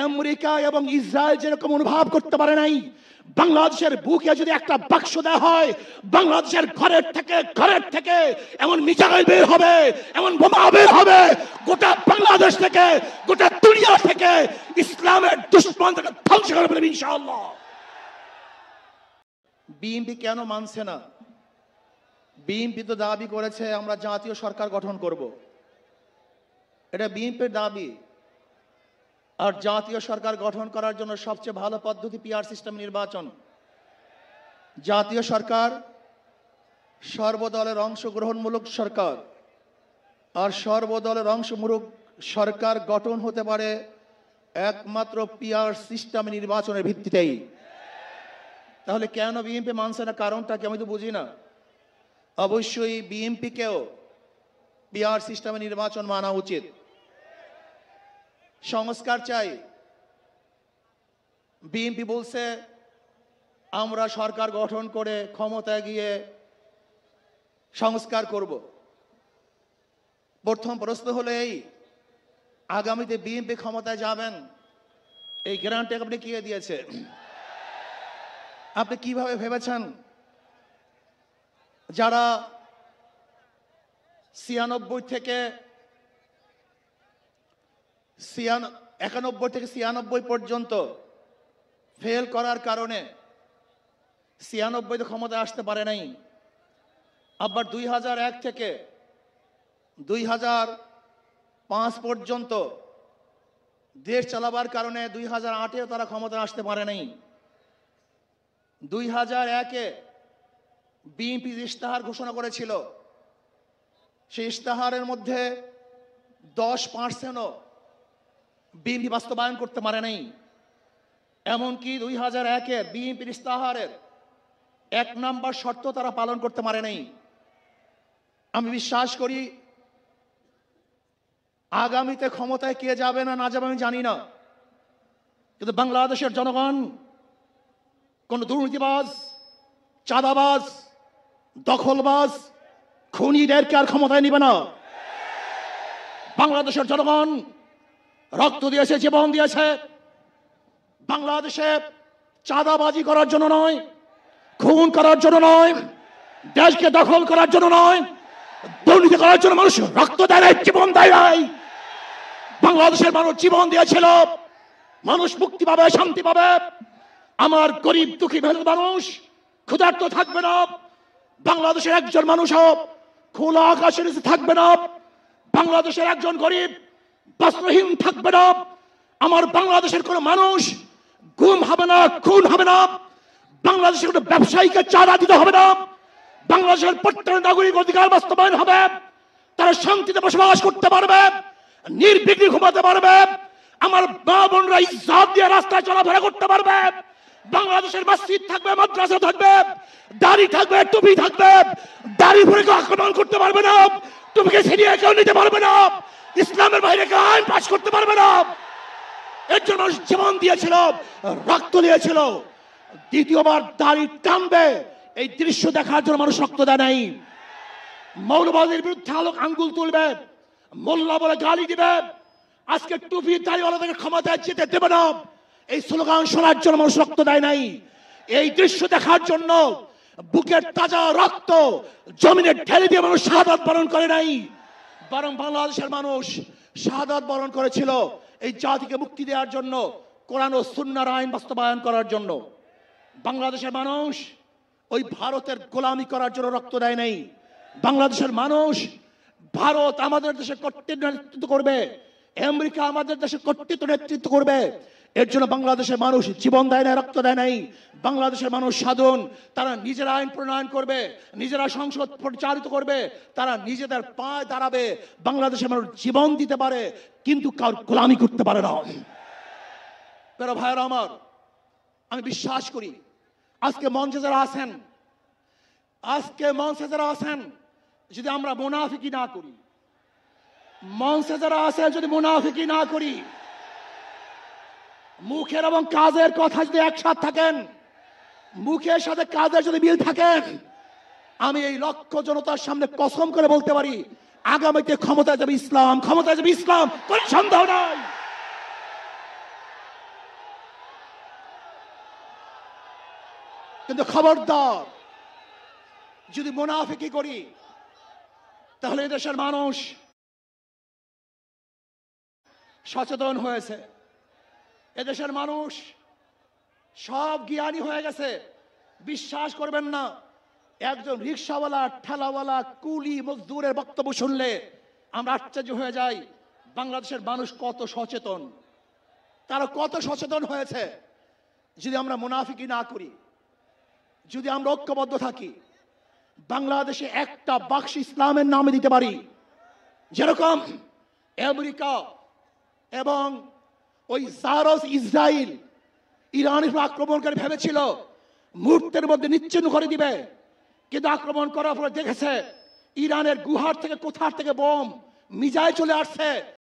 America এবং Israel যেরকম অনুভব করতে পারে নাই, বাংলাদেশের বুকে যদি একটা বাক্স দেওয়া হয়, বাংলাদেশের ঘরের থেকে এমন মিসাইল বের হবে, এমন বোমা বের হবে, গোটা বাংলাদেশ থেকে, গোটা দুনিয়া থেকে ইসলামের দুশমনকে ধ্বংস করে ফেলবে ইনশাআল্লাহ। বিএনপি কেন মানছে না? বিএনপি তো দাবি করেছে আমরা জাতীয় সরকার গঠন করব, এটা বিএনপির দাবি। আর জাতীয় সরকার গঠন করার জন্য সবচেয়ে ভালো পদ্ধতি পিআর সিস্টেম নির্বাচন। জাতীয় সরকার সর্বদলের অংশগ্রহণমূলক সরকার, আর সর্বদলের অংশমূলক সরকার গঠন হতে পারে একমাত্র পিআর সিস্টেম নির্বাচনের ভিত্তিতেই। তাহলে কেন বিএনপি মানছে না? কারণটা কি আমি তো বুঝি না। অবশ্যই বিএনপিকেও পিআর সিস্টেমে নির্বাচন মানা উচিত। সংস্কার চাই। বিএনপি বলছে আমরা সরকার গঠন করে ক্ষমতায় গিয়ে সংস্কার করব। প্রথম প্রশ্ন হলো এই, আগামীতে বিএনপি ক্ষমতায় যাবেন, এই গ্যারান্টি আপনি কে দিয়েছে? আপনি কিভাবে ভেবেছেন যারা 91 থেকে 96 পর্যন্ত ফেল করার কারণে 96 ক্ষমতা আসতে পারে নাই, আবার 2001 থেকে 2005 পর্যন্ত দেশ চালাবার কারণে 2008-এও তারা ক্ষমতা আসতে পারে নাই। 2001-এ বিএনপি ইশতেহার ঘোষণা করেছিল, সেই ইশতেহারের মধ্যে 10%ও বিএনপি বাস্তবায়ন করতে পারে নাই। এমনকি 2001-এর বিএনপির ইশতেহারের 1 নম্বর শর্ত তারা পালন করতে পারে নাই। আমি বিশ্বাস করি আগামীতে ক্ষমতায় কে যাবে না না যাবে আমি জানি না, কিন্তু বাংলাদেশের জনগণ কোন দুর্নীতিবাজ, চাঁদাবাজ, দখলবাজ, খুনিদেরকে আর ক্ষমতায় নিবে না। বাংলাদেশের জনগণ রক্ত দিয়েছে, জীবন দিয়েছে বাংলাদেশে চাঁদাবাজি করার জন্য নয়, খুন করার জন্য নয়, দেশকে দখল করার জন্য নয়, দুর্নীতি করার জন্য মানুষ রক্ত দেয়, জীবন দেয়। বাংলাদেশের মানুষ জীবন দিয়েছিল, মানুষ মুক্তি পাবে, শান্তি পাবে। আমার গরিব দুঃখী মানুষ ক্ষুধার্ত থাকবে না, বাংলাদেশের একজন মানুষও খোলা আকাশের নিচে থাকবে না, বাংলাদেশের একজন গরিব বস্ত্রহীন থাকবে না, আমার বাংলাদেশের কোন মানুষ গুম হবে না, খুন হবে না, বাংলাদেশের কোন ব্যবসায়ীকে চাঁদা দিতে হবে না, বাংলাদেশের প্রত্যেক নাগরিক অধিকার বাস্তবায়ন হবে, তারা শান্তিতে বসবাস করতে পারবে, নির্বিঘ্নে ঘুমাতে পারবে, আমার মা বোনরা ইজ্জত দিয়ে রাস্তায় চলাফেরা করতে পারবে, বাংলাদেশের মসজিদ থাকবে, মাদ্রাসা থাকবে, দাড়ি থাকবে, টুপি থাকবে, দাড়ি ভরে কেউ আক্রমণ করতে পারবে না, টুপিকে ছিনিয়ে কেউ নিতে পারবে না, ইসলামের বাইরে কেউ আইন পাশ করতে পারবে না। এর জন্য জীবন দিয়েছিল, রক্ত দিয়েছিল। দ্বিতীয়বার দাড়ি টানবে এই দৃশ্য দেখার জন্য মানুষ রক্ত দেয় নাই। মৌলবাদীর বিরুদ্ধে আঙ্গুল তুলবে, মোল্লা বলে গালি দিবে, আজকে টুপি দাড়িওয়ালাদেরকে ক্ষমতায় যেতে দেবে না, এই স্লোগান শোনার জন্য মানুষ রক্ত দেয় নাই। এই দৃশ্য দেখার জন্য বুকের তাজা রক্ত জমিনে ঢেলে দিয়ে মানুষ শাহাদাত বরণ করে নাই, বরং বাংলাদেশের মানুষ শাহাদাত বরণ করেছিল এই জাতিকে মুক্তি দেওয়ার জন্য, কোরআন ও সুন্নাহর আইন বাস্তবায়ন করার জন্য। বাংলাদেশের মানুষ ওই ভারতের গোলামি করার জন্য রক্ত দেয় নাই। বাংলাদেশের মানুষ ভারত আমাদের দেশে কর্তৃত্ব নেতৃত্ব করবে, আমেরিকা আমাদের দেশে কর্তৃত্ব নেতৃত্ব করবে, এর জন্য বাংলাদেশের মানুষ জীবন দেয় না, রক্ত দেয় নাই। বাংলাদেশের মানুষ সাধন, তারা নিজেরা আইন প্রণয়ন করবে, নিজেরা সংসদ পরিচালিত করবে, তারা নিজেদের পায়ে দাঁড়াবে। বাংলাদেশের মানুষ জীবন দিতে পারে কিন্তু কার গোলামি করতে পারে না। প্রিয় ভাইরা আমার, আমি বিশ্বাস করি আজকে মঞ্চে যারা আছেন, যদি আমরা মুনাফিকি না করি, মঞ্চে যারা আছেন যদি মুনাফিকি না করি, মুখের এবং কাজের কথা যদি একসাথে থাকেন, মুখের সাথে কাজের যদি মিল থাকেন, আমি এই লক্ষ জনতার সামনে কসম করে বলতে পারি আগামীতে ক্ষমতায় যাবে ইসলাম, ক্ষমতায় যাবে ইসলাম, কোনো সন্দেহ নাই। কিন্তু খবরদার, যদি মুনাফিকি করি তাহলে এদেশের মানুষ সচেতন হয়েছে, এদেশের মানুষ সব জ্ঞানী হয়ে গেছে। বিশ্বাস করবেন না, একজন রিক্সাওয়ালা, ঠেলাওয়ালা, কুলি মজদুরের বক্তব্য শুনলে আমরা আশ্চর্য হয়ে যাই বাংলাদেশের মানুষ কত সচেতন, তারা কত সচেতন হয়েছে। যদি আমরা মুনাফিকি না করি, যদি আমরা ঐক্যবদ্ধ থাকি, বাংলাদেশে একটা বাক্স ইসলামের নামে দিতে পারি। যেরকম আমেরিকা এবং ওই জারস ইসরায়েল ইরানের উপর আক্রমণকারী ভেবেছিল মুহূর্তের মধ্যে নিচ্ছিন্ন করে দিবে, কিন্তু আক্রমণ করার পরে দেখেছে ইরানের গুহার থেকে কোথার থেকে বোম মিজাইল চলে আসছে,